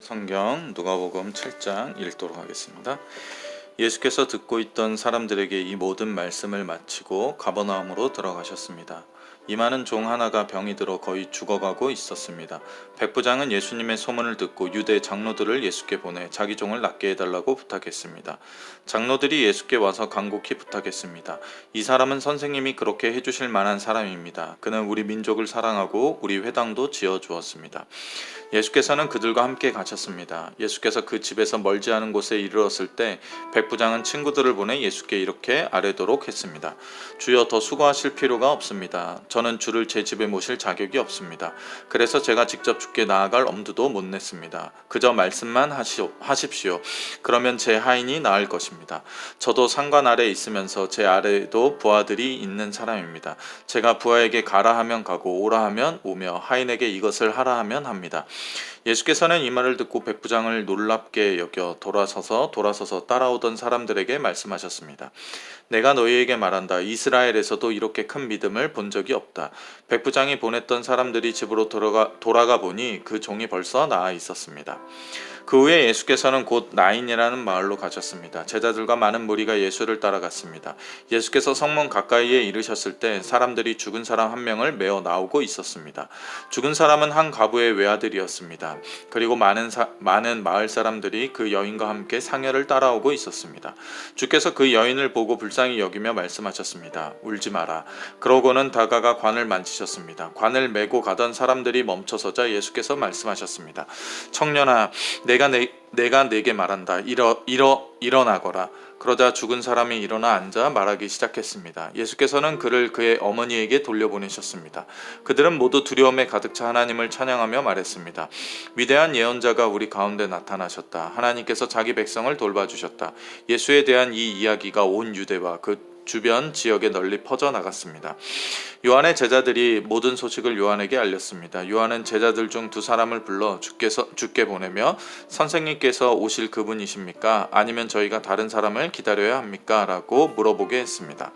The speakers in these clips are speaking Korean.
성경 누가복음 7장 읽도록 하겠습니다. 예수께서 듣고 있던 사람들에게 이 모든 말씀을 마치고 가버나움으로 들어가셨습니다. 이 많은 종 하나가 병이 들어 거의 죽어가고 있었습니다. 백부장은 예수님의 소문을 듣고 유대 장로들을 예수께 보내 자기 종을 낫게 해달라고 부탁했습니다. 장로들이 예수께 와서 간곡히 부탁했습니다. 이 사람은 선생님이 그렇게 해주실 만한 사람입니다. 그는 우리 민족을 사랑하고 우리 회당도 지어주었습니다. 예수께서는 그들과 함께 가셨습니다. 예수께서 그 집에서 멀지 않은 곳에 이르렀을 때 백부장은 친구들을 보내 예수께 이렇게 아뢰도록 했습니다. 주여, 더 수고하실 필요가 없습니다. 저는 주를 제 집에 모실 자격이 없습니다. 그래서 제가 직접 주께 나아갈 엄두도 못 냈습니다. 그저 말씀만 하십시오. 그러면 제 하인이 나을 것입니다. 저도 상관 아래 있으면서 제 아래에도 부하들이 있는 사람입니다. 제가 부하에게 가라 하면 가고 오라 하면 오며 하인에게 이것을 하라 하면 합니다. 예수께서는 이 말을 듣고 백부장을 놀랍게 여겨 돌아서서 따라오던 사람들에게 말씀하셨습니다. 내가 너희에게 말한다. 이스라엘에서도 이렇게 큰 믿음을 본 적이 없다. 백부장이 보냈던 사람들이 집으로 돌아가 보니 그 종이 벌써 나아 있었습니다. 그 후에 예수께서는 곧 나인이라는 마을로 가셨습니다. 제자들과 많은 무리가 예수를 따라갔습니다. 예수께서 성문 가까이에 이르셨을 때 사람들이 죽은 사람 한 명을 메어 나오고 있었습니다. 죽은 사람은 한 과부의 외아들이었습니다. 그리고 많은 마을 사람들이 그 여인과 함께 상여를 따라오고 있었습니다. 주께서 그 여인을 보고 불쌍히 여기며 말씀하셨습니다. 울지 마라. 그러고는 다가가 관을 만지셨습니다. 관을 메고 가던 사람들이 멈춰서자 예수께서 말씀하셨습니다. 청년아, 내가 내게 말한다. 일어나거라. 그러자 죽은 사람이 일어나 앉아 말하기 시작했습니다. 예수께서는 그를 그의 어머니에게 돌려보내셨습니다. 그들은 모두 두려움에 가득 차 하나님을 찬양하며 말했습니다. 위대한 예언자가 우리 가운데 나타나셨다. 하나님께서 자기 백성을 돌봐주셨다. 예수에 대한 이 이야기가 온 유대와 그 주변 지역에 널리 퍼져나갔습니다. 요한의 제자들이 모든 소식을 요한에게 알렸습니다. 요한은 제자들 중 두 사람을 불러 주께 보내며 선생님께서 오실 그분이십니까? 아니면 저희가 다른 사람을 기다려야 합니까? 라고 물어보게 했습니다.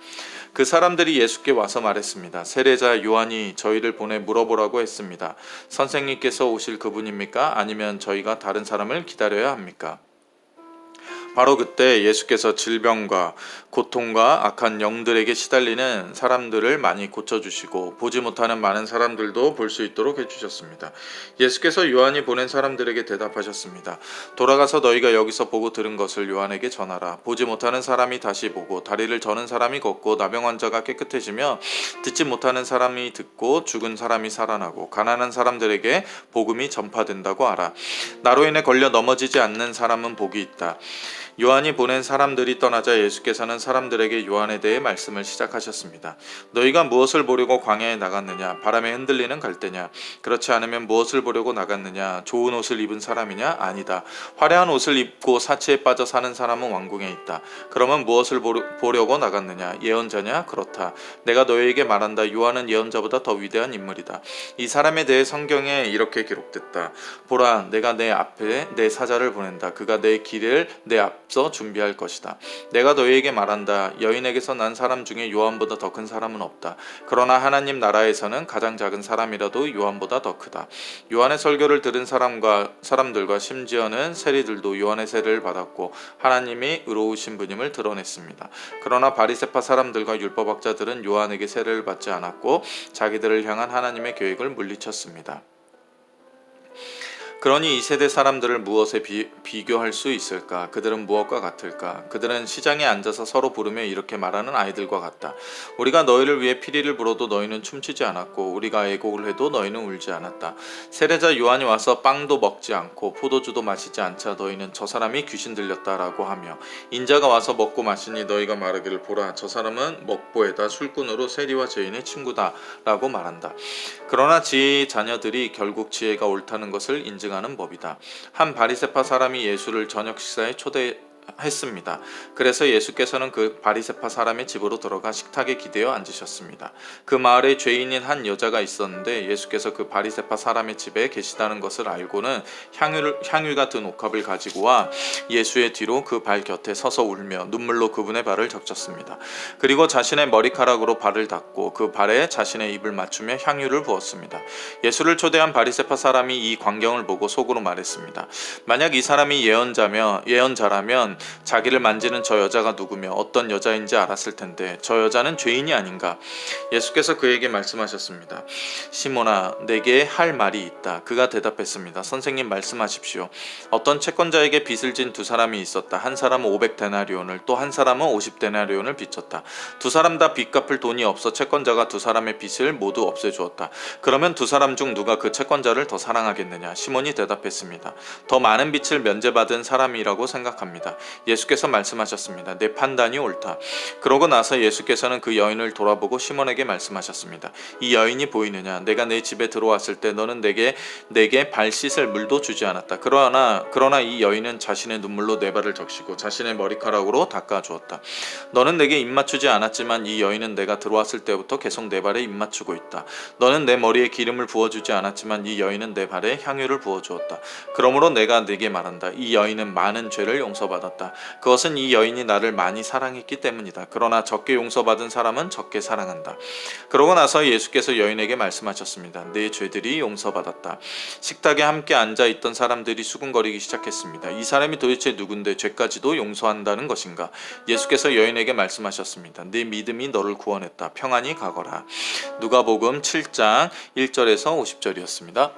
그 사람들이 예수께 와서 말했습니다. 세례자 요한이 저희를 보내 물어보라고 했습니다. 선생님께서 오실 그분입니까? 아니면 저희가 다른 사람을 기다려야 합니까? 바로 그때 예수께서 질병과 고통과 악한 영들에게 시달리는 사람들을 많이 고쳐주시고 보지 못하는 많은 사람들도 볼 수 있도록 해주셨습니다. 예수께서 요한이 보낸 사람들에게 대답하셨습니다. 돌아가서 너희가 여기서 보고 들은 것을 요한에게 전하라. 보지 못하는 사람이 다시 보고 다리를 저는 사람이 걷고 나병 환자가 깨끗해지며 듣지 못하는 사람이 듣고 죽은 사람이 살아나고 가난한 사람들에게 복음이 전파된다고 하라. 나로 인해 걸려 넘어지지 않는 사람은 복이 있다. 요한이 보낸 사람들이 떠나자 예수께서는 사람들에게 요한에 대해 말씀을 시작하셨습니다. 너희가 무엇을 보려고 광야에 나갔느냐? 바람에 흔들리는 갈대냐? 그렇지 않으면 무엇을 보려고 나갔느냐? 좋은 옷을 입은 사람이냐? 아니다. 화려한 옷을 입고 사치에 빠져 사는 사람은 왕궁에 있다. 그러면 무엇을 보려고 나갔느냐? 예언자냐? 그렇다. 내가 너희에게 말한다. 요한은 예언자보다 더 위대한 인물이다. 이 사람에 대해 성경에 이렇게 기록됐다. 보라, 내가 내 앞에 내 사자를 보낸다. 그가 내 길을 내 앞서 준비할 것이다. 내가 너희에게 말한다. 여인에게서 난 사람 중에 요한보다 더 큰 사람은 없다. 그러나 하나님 나라에서는 가장 작은 사람이라도 요한보다 더 크다. 요한의 설교를 들은 사람들과 심지어는 세리들도 요한의 세례를 받았고 하나님이 의로우신 분임을 드러냈습니다. 그러나 바리새파 사람들과 율법학자들은 요한에게 세례를 받지 않았고 자기들을 향한 하나님의 계획을 물리쳤습니다. 그러니 이 세대 사람들을 무엇에 비교할 수 있을까? 그들은 무엇과 같을까? 그들은 시장에 앉아서 서로 부르며 이렇게 말하는 아이들과 같다. 우리가 너희를 위해 피리를 불어도 너희는 춤추지 않았고 우리가 애곡을 해도 너희는 울지 않았다. 세례자 요한이 와서 빵도 먹지 않고 포도주도 마시지 않자 너희는 저 사람이 귀신 들렸다라고 하며 인자가 와서 먹고 마시니 너희가 말하기를 보라, 저 사람은 먹보에다 술꾼으로 세리와 죄인의 친구다 라고 말한다. 그러나 지혜의 자녀들이 결국 지혜가 옳다는 것을 인증하는 법이다. 한 바리새파 사람이 예수를 저녁 식사에 했습니다. 그래서 예수께서는 그 바리새파 사람의 집으로 들어가 식탁에 기대어 앉으셨습니다. 그 마을에 죄인인 한 여자가 있었는데 예수께서 그 바리새파 사람의 집에 계시다는 것을 알고는 향유가 든 옥합을 가지고 와 예수의 뒤로 그 발 곁에 서서 울며 눈물로 그분의 발을 적셨습니다. 그리고 자신의 머리카락으로 발을 닦고 그 발에 자신의 입을 맞추며 향유를 부었습니다. 예수를 초대한 바리새파 사람이 이 광경을 보고 속으로 말했습니다. 만약 이 사람이 예언자라면 자기를 만지는 저 여자가 누구며 어떤 여자인지 알았을 텐데 저 여자는 죄인이 아닌가? 예수께서 그에게 말씀하셨습니다. 시몬아, 내게 할 말이 있다. 그가 대답했습니다. 선생님, 말씀하십시오. 어떤 채권자에게 빚을 진 두 사람이 있었다. 한 사람은 500데나리온을 또 한 사람은 50데나리온을 빚졌다. 두 사람 다 빚 갚을 돈이 없어 채권자가 두 사람의 빚을 모두 없애주었다. 그러면 두 사람 중 누가 그 채권자를 더 사랑하겠느냐? 시몬이 대답했습니다. 더 많은 빚을 면제받은 사람이라고 생각합니다. 예수께서 말씀하셨습니다. 내 판단이 옳다. 그러고 나서 예수께서는 그 여인을 돌아보고 시몬에게 말씀하셨습니다. 이 여인이 보이느냐? 내가 내 집에 들어왔을 때 너는 내게 발 씻을 물도 주지 않았다. 그러나 이 여인은 자신의 눈물로 내 발을 적시고 자신의 머리카락으로 닦아주었다. 너는 내게 입 맞추지 않았지만 이 여인은 내가 들어왔을 때부터 계속 내 발에 입 맞추고 있다. 너는 내 머리에 기름을 부어주지 않았지만 이 여인은 내 발에 향유를 부어주었다. 그러므로 내가 네게 말한다. 이 여인은 많은 죄를 용서받았다. 그것은 이 여인이 나를 많이 사랑했기 때문이다. 그러나 적게 용서받은 사람은 적게 사랑한다. 그러고 나서 예수께서 여인에게 말씀하셨습니다. 내 죄들이 용서받았다. 식탁에 함께 앉아있던 사람들이 수군거리기 시작했습니다. 이 사람이 도대체 누군데 죄까지도 용서한다는 것인가? 예수께서 여인에게 말씀하셨습니다. 네 믿음이 너를 구원했다. 평안히 가거라. 누가복음 7장 1절에서 50절이었습니다.